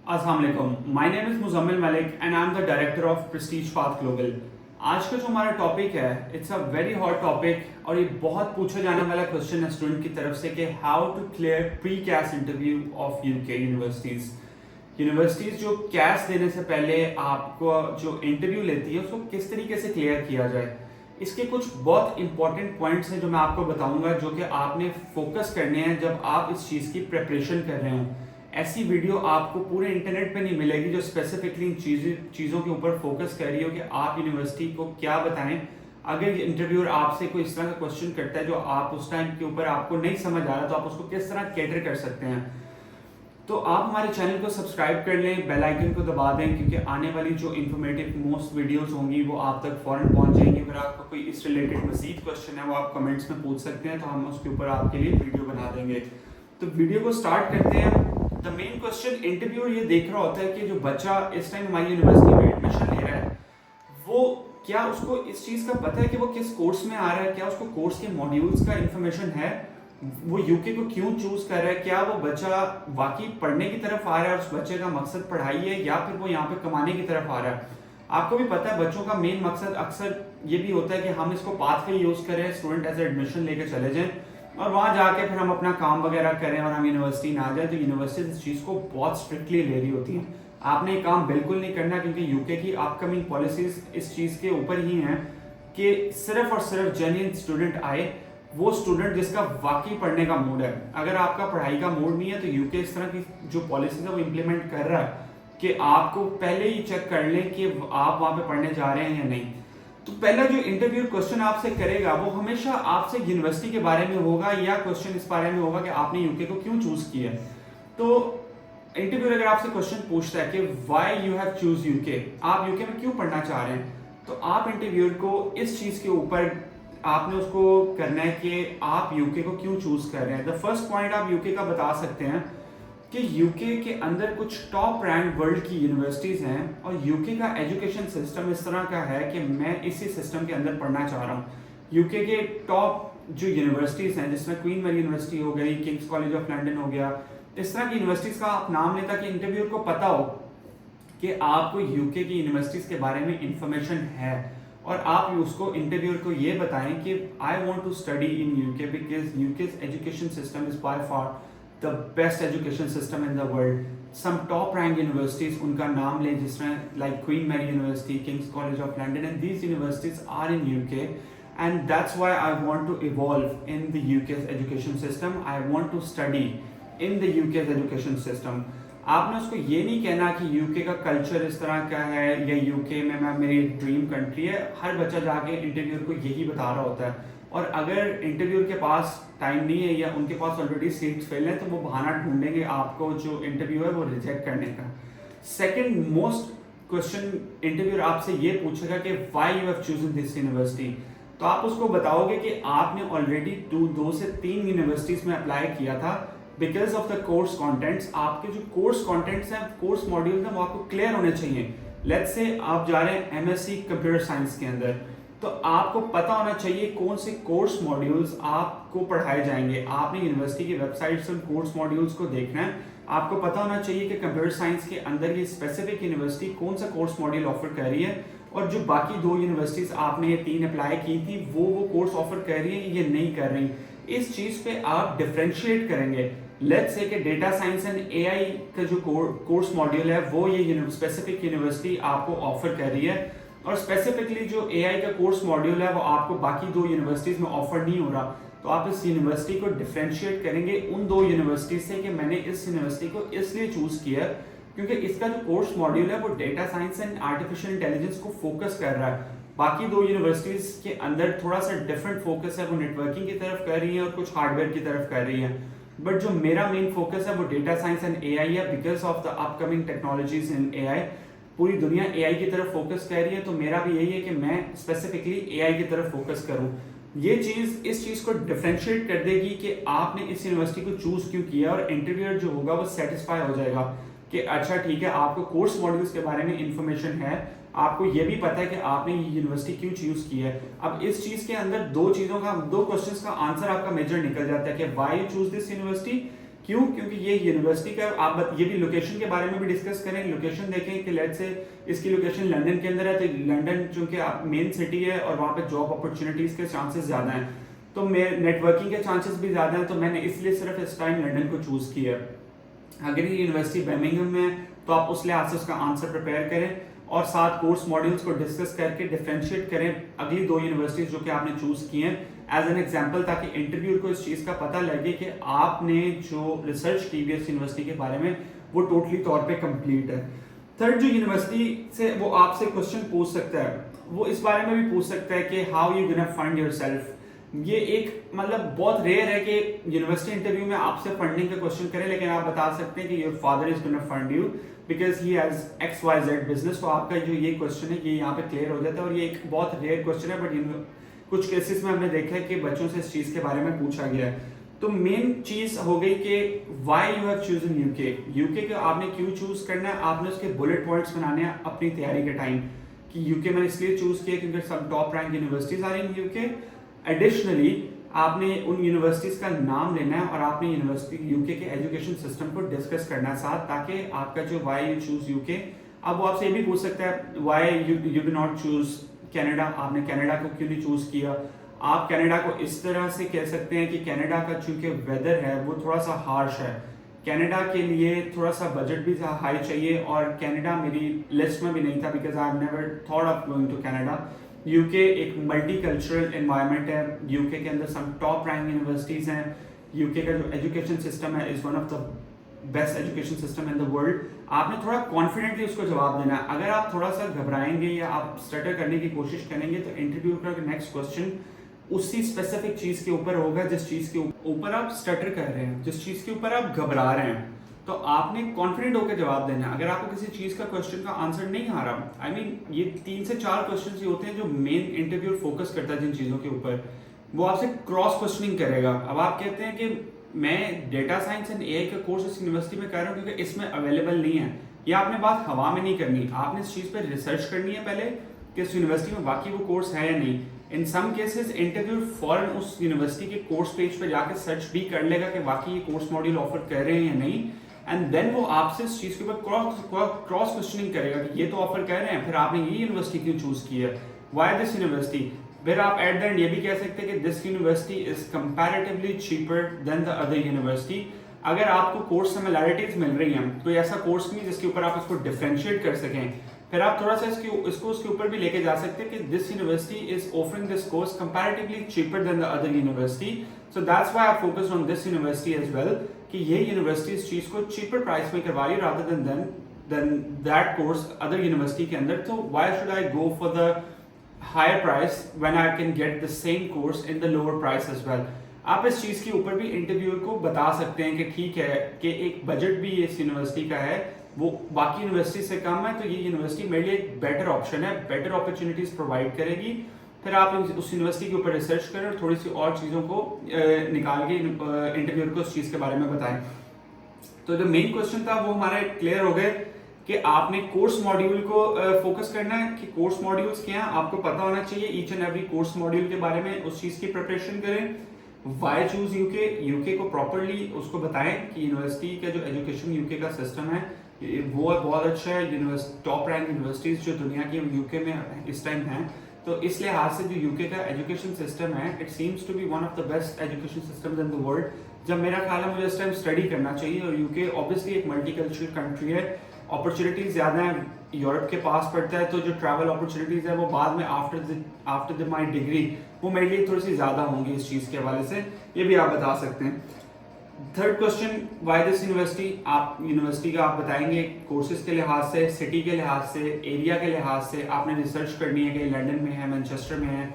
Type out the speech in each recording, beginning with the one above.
अस्सलाम वालेकुम, my name is Muzammil Malik and I am the director of Prestige path global. आज का जो हमारा टॉपिक है, it's a very hot topic और ये बहुत पूछा जाने वाला क्वेश्चन है स्टूडेंट की तरफ से कि how to clear pre cash interview of UK universities. Universities जो कैस देने से पहले आपको जो इंटरव्यू लेती है उसको किस तरीके से क्लियर किया जाए। इसके कुछ बहुत इंपॉर्टेंट पॉइंट्स हैं जो मैं आपको बताऊंगा, जो कि आपने फोकस करने हैं जब आप इस चीज़ की प्रिपरेशन कर रहे हो। ऐसी वीडियो आपको पूरे इंटरनेट पे नहीं मिलेगी जो स्पेसिफिकली इन चीज़ों के ऊपर फोकस कर रही हो कि आप यूनिवर्सिटी को क्या बताएं। अगर इंटरव्यूअर आपसे कोई इस तरह का क्वेश्चन करता है जो आप उस टाइम के ऊपर आपको नहीं समझ आ रहा, तो आप उसको किस तरह कैटर कर सकते हैं। तो आप हमारे चैनल को सब्सक्राइब कर लें, बेल आइकन को दबा दें, क्योंकि आने वाली जो इन्फॉर्मेटिव मोस्ट वीडियोस होंगी वो आप तक फ़ौरन पहुंच जाएंगी। अगर आपको कोई इस रिलेटेड मज़ीद क्वेश्चन है वो आप कमेंट्स में पूछ सकते हैं, तो हम उसके ऊपर आपके लिए वीडियो बना देंगे। तो वीडियो को स्टार्ट करते हैं। द मेन क्वेश्चन इंटरव्यूअर ये देख रहा होता है कि जो बच्चा इस टाइम हमारी यूनिवर्सिटी में एडमिशन ले रहा है वो क्या उसको इस चीज़ का पता है कि वो किस कोर्स में आ रहा है, क्या उसको कोर्स के मॉड्यूल्स का इंफॉर्मेशन है, वो यूके को क्यों चूज कर रहा है, क्या वो बच्चा वाकई पढ़ने की तरफ आ रहा है और उस बच्चे का मकसद पढ़ाई है या फिर वो यहाँ पे कमाने की तरफ आ रहा है। आपको भी पता है बच्चों का मेन मकसद अक्सर ये भी होता है कि हम इसको पाथ वे यूज करें, स्टूडेंट एज एडमिशन लेके चले जाएं और वहाँ जाके फिर हम अपना काम वगैरह करें और हम यूनिवर्सिटी ना जाए। तो यूनिवर्सिटी इस चीज़ को बहुत स्ट्रिक्टली ले रही होती है। आपने ये काम बिल्कुल नहीं करना, क्योंकि यूके की अपकमिंग पॉलिसीज इस चीज़ के ऊपर ही हैं कि सिर्फ और सिर्फ जेन्युइन स्टूडेंट आए, वो स्टूडेंट जिसका वाकई पढ़ने का मूड है। अगर आपका पढ़ाई का मूड नहीं है तो यूके इस तरह की जो पॉलिसीज है वो इम्प्लीमेंट कर रहा है कि आपको पहले ही चेक कर लें कि आप वहाँ पे पढ़ने जा रहे हैं या नहीं। तो पहला जो इंटरव्यू क्वेश्चन आपसे करेगा वो हमेशा आपसे यूनिवर्सिटी के बारे में होगा या क्वेश्चन इस बारे में होगा कि आपने यूके को क्यों चूज किया है। तो इंटरव्यूअर अगर आपसे क्वेश्चन पूछता है कि why you have choose UK, आप यूके में क्यों पढ़ना चाह रहे हैं, तो आप इंटरव्यूअर को इस चीज के ऊपर आपने उसको करना है कि आप यूके को क्यों चूज कर रहे हैं। द फर्स्ट पॉइंट आप यूके का बता सकते हैं कि यूके के अंदर कुछ टॉप रैंक वर्ल्ड की यूनिवर्सिटीज हैं और यूके का एजुकेशन सिस्टम इस तरह का है कि मैं इसी सिस्टम के अंदर पढ़ना चाह रहा हूँ। यूके के टॉप जो यूनिवर्सिटीज हैं जिसमें क्वीन मैरी यूनिवर्सिटी हो गई, किंग्स कॉलेज ऑफ लंदन हो गया, इस तरह की यूनिवर्सिटीज का आप नाम लें ताकि इंटरव्यूअर को पता हो कि आपको यूके की यूनिवर्सिटीज के बारे में इंफॉर्मेशन है और आप उसको इंटरव्यूअर को ये बताएं कि I want to study in UK because UK's education system is by far the best education system in the world. Some top rank universities उनका नाम लें जिस तरह like Queen Mary University, King's College of London, and these universities are in UK and that's why I want to evolve in the UK's education system, I want to study in the UK's education system. आपने उसको ये नहीं कहना कि UK का culture इस तरह का है या यूके में मैं मेरी ड्रीम कंट्री है। हर बच्चा जाके इंटरव्यूअर को यही बता रहा होता है और अगर इंटरव्यूअर के पास टाइम नहीं है या उनके पास ऑलरेडी सीट्स फिल हैं तो वो बहाना ढूंढेंगे आपको जो इंटरव्यू है वो रिजेक्ट करने का। सेकेंड मोस्ट क्वेश्चन इंटरव्यूअर आपसे ये पूछेगा कि why you have chosen this university. तो आप उसको बताओगे कि आपने ऑलरेडी दो से तीन यूनिवर्सिटीज में अप्लाई किया था because of the course contents. आपके जो कोर्स कॉन्टेंट्स हैं, कोर्स मॉड्यूल्स हैं, वो आपको क्लियर होने चाहिए। लेट्स से आप जा रहे हैं एमएससी कंप्यूटर साइंस के अंदर, तो आपको पता होना चाहिए कौन से कोर्स मॉड्यूल्स आपको पढ़ाए जाएंगे। आपने यूनिवर्सिटी की वेबसाइट से कोर्स मॉड्यूल्स को देखना है। आपको पता होना चाहिए कि कंप्यूटर साइंस के अंदर ये स्पेसिफिक यूनिवर्सिटी कौन सा कोर्स मॉड्यूल ऑफर कर रही है और जो बाकी दो यूनिवर्सिटीज आपने ये तीन अप्लाई की थी वो कोर्स ऑफर कर रही है ये नहीं कर रही। इस चीज पे आप डिफरेंशिएट करेंगे। लेट्स से कि डेटा साइंस एंड एआई का जो कोर्स मॉड्यूल है वो ये स्पेसिफिक यूनिवर्सिटी आपको ऑफर कर रही है और स्पेसिफिकली जो एआई का कोर्स मॉड्यूल है वो आपको बाकी दो यूनिवर्सिटीज में ऑफर नहीं हो रहा। तो आप इस यूनिवर्सिटी को डिफरेंशिएट करेंगे उन दो यूनिवर्सिटी से कि मैंने इस यूनिवर्सिटी को इसलिए चूज किया क्योंकि इसका जो कोर्स मॉड्यूल है वो data science and artificial intelligence को फोकस कर रहा है। बाकी दो यूनिवर्सिटीज के अंदर थोड़ा सा डिफरेंट फोकस है, वो नेटवर्किंग की तरफ कर रही है और कुछ हार्डवेयर की तरफ कर रही है। बट जो मेरा मेन फोकस है वो डेटा साइंस एंड एआई है because of the upcoming technologies in AI. पूरी दुनिया एआई की तरफ फोकस कर रही है, तो मेरा भी यही है कि मैं स्पेसिफिकली एआई की तरफ फोकस करूं। ये चीज इस चीज को डिफरेंशिएट कर देगी कि आपने इस यूनिवर्सिटी को चूज क्यों किया और इंटरव्यूअर जो होगा वो सेटिस्फाई हो जाएगा कि अच्छा ठीक है, आपको कोर्स मॉड्यूल्स के बारे में इंफॉर्मेशन है, आपको ये भी पता है कि आपने ये यूनिवर्सिटी क्यों चूज की है। अब इस चीज के अंदर दो क्वेश्चंस का आंसर आपका मेजर निकल जाता है कि why you choose this university क्यों? क्योंकि ये यूनिवर्सिटी का आप ये भी लोकेशन के बारे में भी डिस्कस करें, लोकेशन देखें कि लेट्स से इसकी लोकेशन लंदन के अंदर है, तो लंदन चूंकि आप मेन सिटी है और वहाँ पे जॉब अपॉर्चुनिटीज़ के चांसेस ज़्यादा हैं, तो मेरे नेटवर्किंग के चांसेस भी ज़्यादा हैं, तो मैंने इसलिए सिर्फ इस टाइम लंदन को चूज़ किया। अगर ये यूनिवर्सिटी बर्मिंघम में है तो आप उस लिहाज से उसका आंसर प्रिपेयर करें और साथ कोर्स मॉड्यूल्स को डिस्कस करके डिफरेंशिएट करें अगली 2 यूनिवर्सिटीज़ जो कि आपने चूज़ की हैं एज एन एग्जाम्पल, ताकि इंटरव्यू को इस चीज़ का पता लगे कि आपने जो रिसर्च की है यूनिवर्सिटी के बारे में वो टोटली तौर पे कंप्लीट है। थर्ड, जो यूनिवर्सिटी से वो आपसे क्वेश्चन पूछ सकता है वो इस बारे में भी पूछ सकता है कि how you gonna fund yourself. ये एक मतलब बहुत रेयर है कि यूनिवर्सिटी इंटरव्यू में आपसे फंडिंग का क्वेश्चन करें, लेकिन आप बता सकते हैं कि your father is gonna fund you because he has XYZ business. तो आपका जो ये क्वेश्चन है ये यहाँ पे क्लियर हो जाता है और ये एक बहुत रेयर क्वेश्चन है, बट कुछ केसेस में हमने देखा है कि बच्चों से इस चीज़ के बारे में पूछा गया है। तो मेन चीज़ हो गई कि why you have chosen UK. UK का आपने क्यों चूज करना है, आपने उसके बुलेट पॉइंट्स बनाने हैं अपनी तैयारी के टाइम कि यूके मैंने इसलिए चूज किया क्योंकि सब टॉप रैंक यूनिवर्सिटीज आ रही हैं यूके। एडिशनली आपने उन यूनिवर्सिटीज़ का नाम लेना है और आपने यूनिवर्सिटी यूके के एजुकेशन सिस्टम को डिस्कस करना है साथ, ताकि आपका जो वाई यू चूज यूके। अब वो आपसे ये भी पूछ सकता है why you do not choose Canada, आपने कनाडा को क्यों नहीं चूज किया। आप कनाडा को इस तरह से कह सकते हैं कि कनाडा का चूंकि वेदर है वो थोड़ा सा हार्श है, कनाडा के लिए थोड़ा सा बजट भी हाई चाहिए और कनाडा मेरी लिस्ट में भी नहीं था because I have never thought of going to Canada. UK एक मल्टी कल्चरल एनवायरनमेंट है, यूके के अंदर सब टॉप रैंक यूनिवर्सिटीज़ हैं, यूके का जो एजुकेशन सिस्टम है is one of the best education system in the world. आपने थोड़ा कॉन्फिडेंटली उसको जवाब देना है। अगर आप थोड़ा सा घबराएंगे या आप स्टटर करने की कोशिश करेंगे तो इंटरव्यू का नेक्स्ट क्वेश्चन उसी स्पेसिफिक चीज़ के ऊपर होगा जिस चीज़ के ऊपर आप स्टटर कर रहे हैं, जिस चीज़ के ऊपर आप घबरा रहे हैं। तो आपने कॉन्फिडेंट होकर जवाब देना है। अगर आपको किसी चीज़ का क्वेश्चन का आंसर नहीं आ रहा, आई मीन ये 3 से 4 क्वेश्चन ही होते हैं जो मेन इंटरव्यू फोकस करता है जिन चीज़ों के ऊपर, वो आपसे क्रॉस क्वेश्चनिंग करेगा। अब आप कहते हैं कि मैं डेटा साइंस एंड एआई का कोर्स इस यूनिवर्सिटी में कर रहा हूँ क्योंकि इसमें अवेलेबल नहीं है, या आपने बात हवा में नहीं करनी, आपने इस चीज़ पर रिसर्च करनी है पहले कि इस यूनिवर्सिटी में बाकी वो कोर्स है या नहीं। इन सम केसेस इंटरव्यू फॉरन उस यूनिवर्सिटी के कोर्स पेज पर जाकर सर्च भी कर लेगा कि बाकी ये कोर्स मॉड्यूल ऑफर कर रहे हैं या नहीं, एंड देन वो आपसे इस चीज़ के ऊपर क्रॉस क्वेश्चनिंग करेगा कि ये तो ऑफर कर रहे हैं, फिर आपने ये यूनिवर्सिटी क्यों चूज की है, वाई दिस यूनिवर्सिटी। फिर आप एट द एंड ये भी कह सकते हैं कि this university is comparatively cheaper than the other university. अगर आपको कोर्स सिमिलैरिटीज मिल रही हैं तो ऐसा कोर्स नहीं जिसके ऊपर आप इसको डिफरेंशिएट कर सकें। फिर आप थोड़ा सा इसको उसके ऊपर भी लेके जा सकते हैं कि this university is offering this course comparatively cheaper than the other university, so that's why I focused on this university as well कि ये यूनिवर्सिटी इस चीज को चीपर प्राइस में करवा रही rather than that course other university के अंदर। तो why should I go for the higher price when I can get the same course in the lower price as well. आप इस चीज़ के ऊपर भी इंटरव्यूअर को बता सकते हैं कि ठीक है कि एक बजट भी इस यूनिवर्सिटी का है वो बाकी यूनिवर्सिटी से कम है, तो ये यूनिवर्सिटी मेरे लिए एक बेटर ऑप्शन है, बेटर अपॉर्चुनिटीज़ प्रोवाइड करेगी। फिर आप उस यूनिवर्सिटी के ऊपर रिसर्च करें और थोड़ी सी और चीज़ों को निकाल के इंटरव्यूअर को उस चीज़ के बारे में बताएं। तो जो मेन क्वेश्चन था वो हमारा क्लियर हो गए कि आपने कोर्स मॉड्यूल को फोकस करना है कि कोर्स मॉड्यूल्स क्या हैं, आपको पता होना चाहिए each and every course module के बारे में, उस चीज़ की प्रिपरेशन करें। वाई चूज यूके, यूके को प्रॉपरली उसको बताएं कि यूनिवर्सिटी का जो एजुकेशन यूके का सिस्टम है वो बहुत अच्छा है, टॉप रैंक यूनिवर्सिटीज़ जो दुनिया की यूके में इस टाइम हैं, तो इस लिहाज से जो यूके का एजुकेशन सिस्टम है it seems to be one of the best education systems in the world. जब मेरा ख्याल है मुझे इस टाइम स्टडी करना चाहिए, और यूके ऑब्वियसली एक मल्टीकल्चरल कंट्री है, अपॉर्चुनिटीज़ ज़्यादा हैं, यूरोप के पास पड़ता है, तो जो ट्रैवल अपॉर्चुनिटीज़ है वो बाद में आफ्टर माई डिग्री वो मेरे लिए थोड़ी सी ज़्यादा होंगी इस चीज़ के हवाले से, ये भी आप बता सकते हैं। Third question, why this university, आप यूनिवर्सिटी का आप बताएंगे कोर्सेज के लिहाज से, सिटी के लिहाज से, एरिया के लिहाज से, आपने रिसर्च करनी है कि लंदन में है, मैनचेस्टर में है,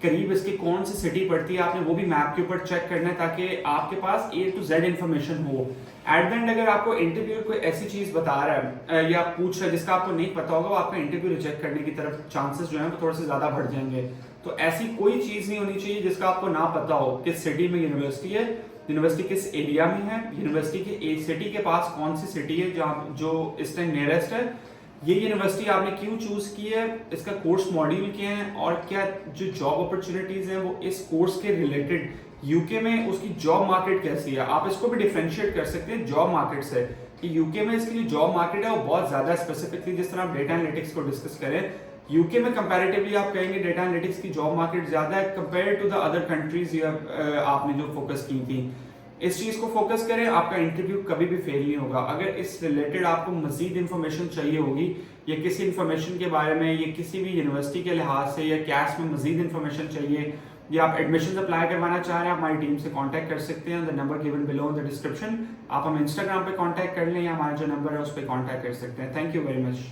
करीब इसकी कौन सी सिटी पड़ती है, आपने वो भी मैप के ऊपर चेक करना है ताकि आपके पास A to Z इन्फॉर्मेशन हो। एट द एंड अगर आपको इंटरव्यू कोई ऐसी चीज़ बता रहा है या पूछ रहा है जिसका आपको नहीं पता होगा, वो आपका इंटरव्यू रिजेक्ट करने की तरफ चांसेस जो हैं वो थोड़े से ज़्यादा बढ़ जाएंगे। तो ऐसी कोई चीज़ नहीं होनी चाहिए जिसका आपको ना पता हो, किस सिटी में यूनिवर्सिटी है, यूनिवर्सिटी किस एरिया में है, यूनिवर्सिटी के एक सिटी के पास कौन सी सिटी है जहाँ जो इस टाइम नियरेस्ट है, ये यूनिवर्सिटी आपने क्यों चूज की है, इसका कोर्स मॉड्यूल क्या है, और क्या जो जॉब अपॉर्चुनिटीज़ हैं वो इस कोर्स के रिलेटेड यूके में उसकी जॉब मार्केट कैसी है, आप इसको भी डिफरेंशिएट कर सकते हैं जॉब मार्केट से कि यूके में इसकी जो जॉब मार्केट है वो बहुत ज़्यादा स्पेसिफिकली, जिस तरह आप डेटा एनालिटिक्स को डिस्कस करें, यूके में कंपैरेटिवली आप कहेंगे डेटा एनालिटिक्स की जॉब मार्केट ज़्यादा है compare to the other countries आपने जो फोकस की थी। इस चीज़ को फोकस करें, आपका इंटरव्यू कभी भी फेल नहीं होगा। अगर इस रिलेटेड आपको मजीद इन्फॉर्मेशन चाहिए होगी या किसी इन्फॉर्मेशन के बारे में या किसी भी यूनिवर्सिटी के लिहाज से या कैश में मजीद इन्फॉर्मेशन चाहिए या आप एडमिशन अप्लाई करवाना चाह रहे हैं, आप हमारी टीम से कांटेक्ट कर सकते हैं। The number given below in the description. आप हम इंस्टाग्राम पे कांटेक्ट कर लें या हमारा जो नंबर है उस पर कांटेक्ट कर सकते हैं। Thank you very much.